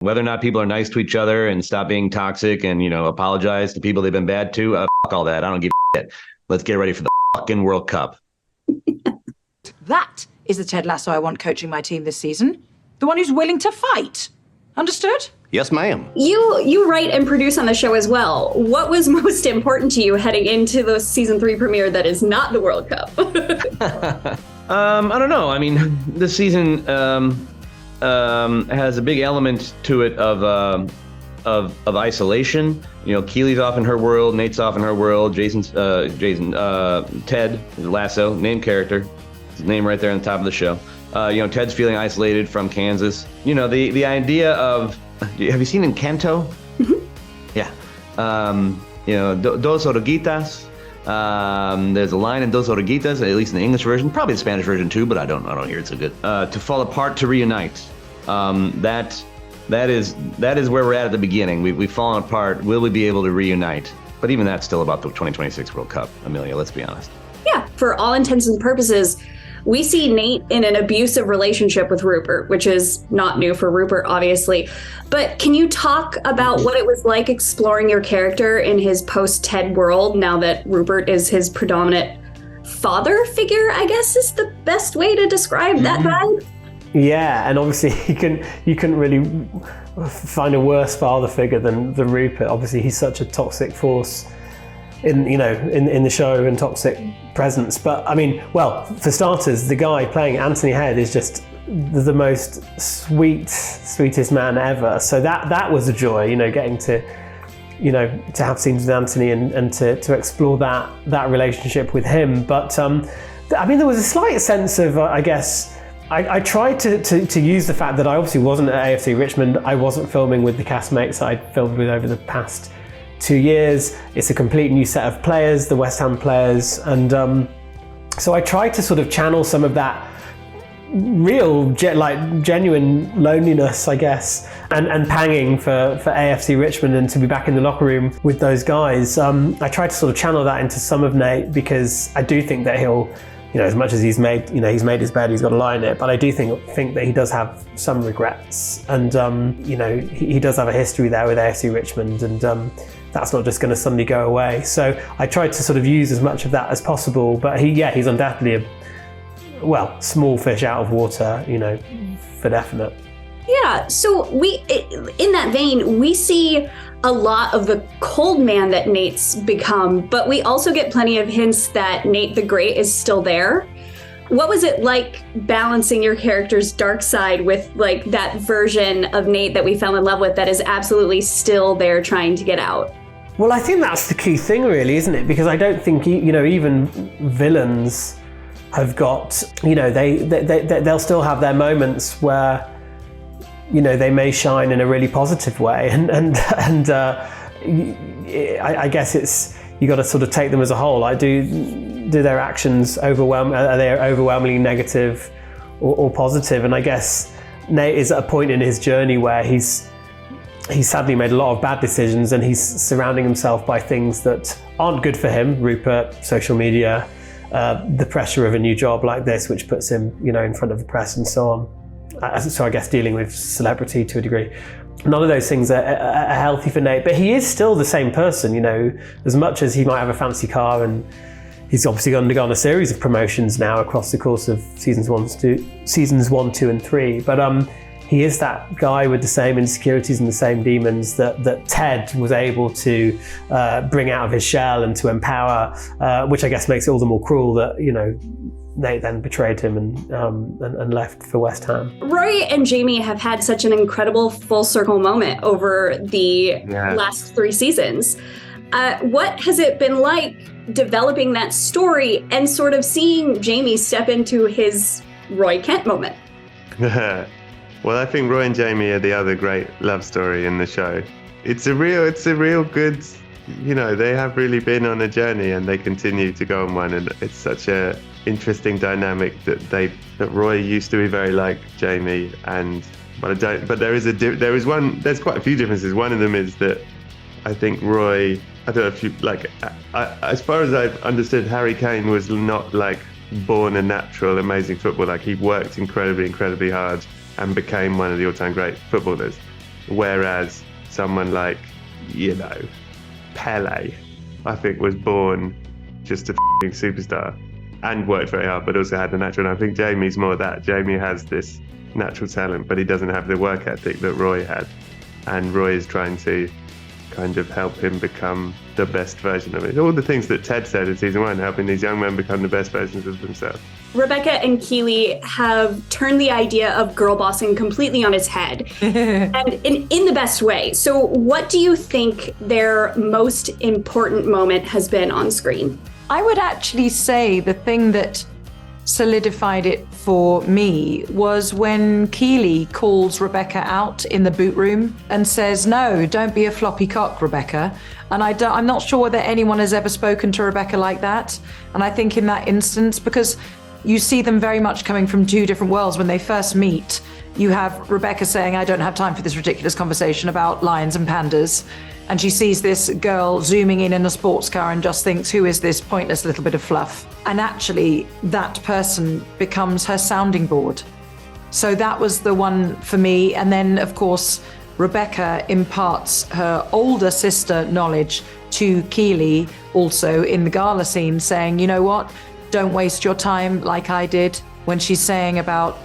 Whether or not people are nice to each other and stop being toxic and, apologize to people they've been bad to, fuck all that. I don't give a shit. Let's get ready for the fucking World Cup. That is the Ted Lasso I want coaching my team this season. The one who's willing to fight. Understood? Yes, ma'am. You write and produce on the show as well. What was most important to you heading into the season 3 premiere that is not the World Cup? I don't know. I mean, this season has a big element to it of isolation. Keely's off in her world, Nate's off in her world, Ted, Lasso, named character, his name right there on the top of the show. Ted's feeling isolated from Kansas. The idea of, have you seen Encanto? Mm-hmm. Yeah. Dos Oruguitas. There's a line in Dos Oruguitas, at least in the English version, probably the Spanish version too, but I don't hear it so good. To fall apart, to reunite. That is where we're at the beginning. We've fallen apart. Will we be able to reunite? But even that's still about the 2026 World Cup, Amelia, let's be honest. Yeah, for all intents and purposes, we see Nate in an abusive relationship with Rupert, which is not new for Rupert, obviously. But can you talk about what it was like exploring your character in his post-Ted world now that Rupert is his predominant father figure, I guess is the best way to describe that vibe? Yeah, and obviously you couldn't really find a worse father figure than Rupert. Obviously, he's such a toxic force in the show and toxic presence. But I mean, well, for starters, the guy playing Anthony Head is just the most sweetest man ever. So that was a joy, getting to have scenes with Anthony and to explore that relationship with him. But I mean, there was a slight sense of, I guess, I tried to use the fact that I obviously wasn't at AFC Richmond. I wasn't filming with the castmates I'd filmed with over the past 2 years. It's a complete new set of players, the West Ham players. And so I tried to sort of channel some of that real, genuine loneliness, I guess, and panging for AFC Richmond and to be back in the locker room with those guys. I tried to sort of channel that into some of Nate because I do think that he'll, as much as he's made his bed, he's got to lie in it. But I do think that he does have some regrets, and he does have a history there with AFC Richmond, and that's not just going to suddenly go away. So I tried to sort of use as much of that as possible. But he's undoubtedly a small fish out of water, for definite. Yeah, so in that vein, we see a lot of the cold man that Nate's become, but we also get plenty of hints that Nate the Great is still there. What was it like balancing your character's dark side with that version of Nate that we fell in love with that is absolutely still there trying to get out? Well, I think that's the key thing, really, isn't it? Because I don't think, even villains have got, they'll still have their moments where, they may shine in a really positive way, and I guess you got to sort of take them as a whole. Do their actions are they overwhelmingly negative or positive? And I guess Nate is at a point in his journey where he's sadly made a lot of bad decisions, and he's surrounding himself by things that aren't good for him. Rupert, social media, the pressure of a new job like this, which puts him, in front of the press and so on. So I guess dealing with celebrity to a degree. None of those things are healthy for Nate, but he is still the same person, as much as he might have a fancy car, and he's obviously undergone a series of promotions now across the course of seasons 1, 2, and 3. But he is that guy with the same insecurities and the same demons that Ted was able to bring out of his shell and to empower, which I guess makes it all the more cruel that, Nate then betrayed him and left for West Ham. Roy and Jamie have had such an incredible full circle moment over the last 3 seasons. What has it been like developing that story and sort of seeing Jamie step into his Roy Kent moment? Well, I think Roy and Jamie are the other great love story in the show. It's a real good, they have really been on a journey and they continue to go on one, and it's such a interesting dynamic that Roy used to be very like Jamie, but there's quite a few differences. One of them is that I think Roy, I don't know if you as far as I've understood, Harry Kane was not born a natural amazing footballer. He worked incredibly hard and became one of the all-time great footballers. Whereas someone like, Pele, I think was born just a f***ing superstar and worked very hard, but also had the natural. And I think Jamie's more that. Jamie has this natural talent, but he doesn't have the work ethic that Roy had. And Roy is trying to kind of help him become the best version of it. All the things that Ted said in season 1, helping these young men become the best versions of themselves. Rebecca and Keely have turned the idea of girl bossing completely on its head, and in the best way. So what do you think their most important moment has been on screen? I would actually say the thing that solidified it for me was when Keely calls Rebecca out in the boot room and says, "No, don't be a floppy cock, Rebecca." And I'm not sure that anyone has ever spoken to Rebecca like that. And I think in that instance, because you see them very much coming from two different worlds. When they first meet, you have Rebecca saying, "I don't have time for this ridiculous conversation about lions and pandas." And she sees this girl zooming in a sports car and just thinks, who is this pointless little bit of fluff? And actually, that person becomes her sounding board. So that was the one for me. And then, of course, Rebecca imparts her older sister knowledge to Keely also in the gala scene, saying, you know what? Don't waste your time like I did, when she's saying about,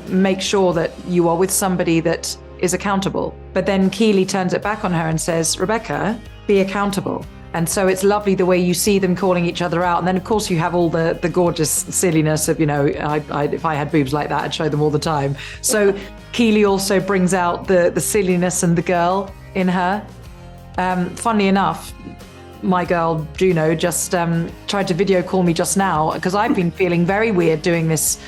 make sure that you are with somebody that is accountable. But then Keely turns it back on her and says, Rebecca, be accountable. And so it's lovely the way you see them calling each other out. And then, of course, you have all the gorgeous silliness of, if I had boobs like that, I'd show them all the time. So Keely also brings out the silliness and the girl in her. Funnily enough, my girl Juno just tried to video call me just now, because I've been feeling very weird doing this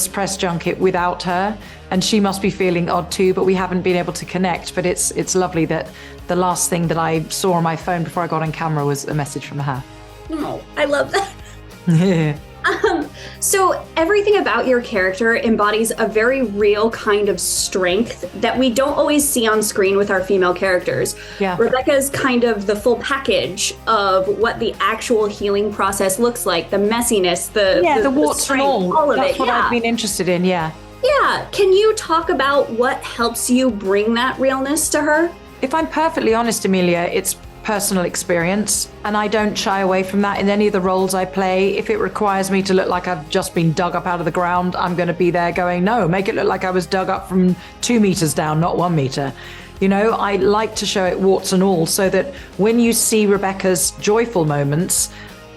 press junket without her, and she must be feeling odd too, but we haven't been able to connect. But it's lovely that the last thing that I saw on my phone before I got on camera was a message from her. Oh, I love that. Yeah. So everything about your character embodies a very real kind of strength that we don't always see on screen with our female characters. Yeah. Rebecca's kind of the full package of what the actual healing process looks like, the messiness, the warts and all of That's it. what I've been interested in, yeah. Yeah. Can you talk about what helps you bring that realness to her? If I'm perfectly honest, Amelia, it's personal experience, and I don't shy away from that in any of the roles I play. If it requires me to look like I've just been dug up out of the ground, I'm going to be there going, no, make it look like I was dug up from 2 meters down, not 1 meter. I like to show it warts and all, so that when you see Rebecca's joyful moments,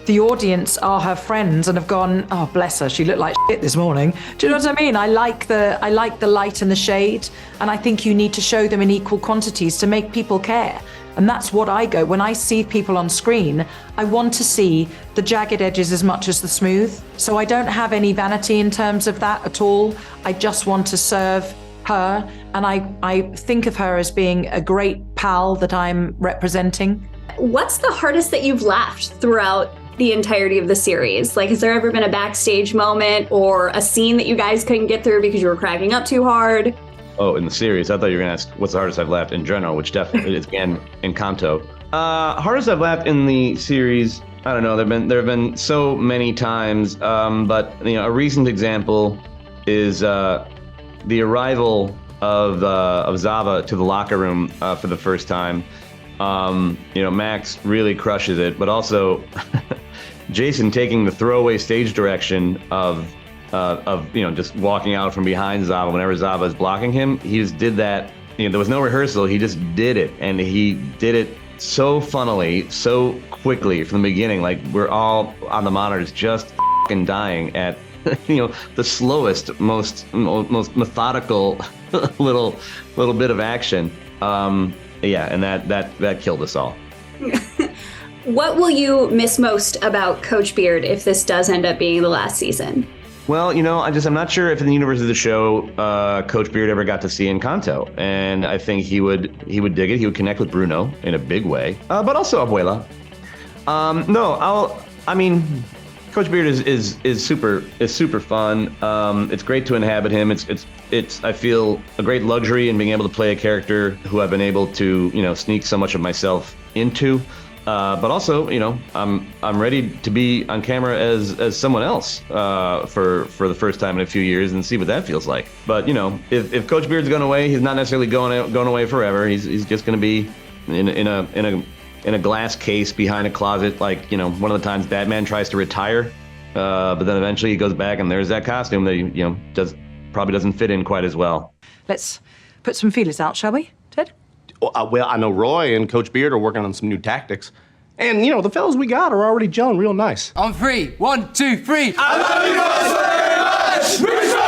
the audience are her friends and have gone, oh, bless her, she looked like shit this morning. Do you know what I mean? I like the light and the shade, and I think you need to show them in equal quantities to make people care. And that's what I go. When I see people on screen, I want to see the jagged edges as much as the smooth. So I don't have any vanity in terms of that at all. I just want to serve her. And I think of her as being a great pal that I'm representing. What's the hardest that you've laughed throughout the entirety of the series? Like, has there ever been a backstage moment or a scene that you guys couldn't get through because you were cracking up too hard? Oh, in the series, I thought you were going to ask what's the hardest I've laughed in general, which definitely is again Encanto. Hardest I've laughed in the series, I don't know. There have been so many times, but a recent example is the arrival of Zava to the locker room for the first time. Max really crushes it, but also Jason taking the throwaway stage direction of just walking out from behind Zava whenever Zava is blocking him. He just did that. There was no rehearsal. He just did it, and he did it so funnily, so quickly from the beginning. Like, we're all on the monitors just fucking dying at the slowest, most methodical little bit of action. And that killed us all. What will you miss most about Coach Beard if this does end up being the last season? Well, I'm not sure if in the universe of the show, Coach Beard ever got to see Encanto, and I think he would dig it. He would connect with Bruno in a big way, but also Abuela. Coach Beard is super fun. It's great to inhabit him. It's I feel a great luxury in being able to play a character who I've been able to sneak so much of myself into. but also, you know, I'm ready to be on camera as someone else for the first time in a few years and see what that feels like. But you know, if Coach Beard's going away, he's not necessarily going away forever. He's just going to be in a glass case behind a closet, like, you know, one of the times Batman tries to retire, but then eventually he goes back and there's that costume that, you know, probably doesn't fit in quite as well. Let's put some feelers out, shall we, Ted? Well, I know Roy and Coach Beard are working on some new tactics. And, you know, the fellas we got are already gelling real nice. On 3, 1, 2, 3. I love you guys very much!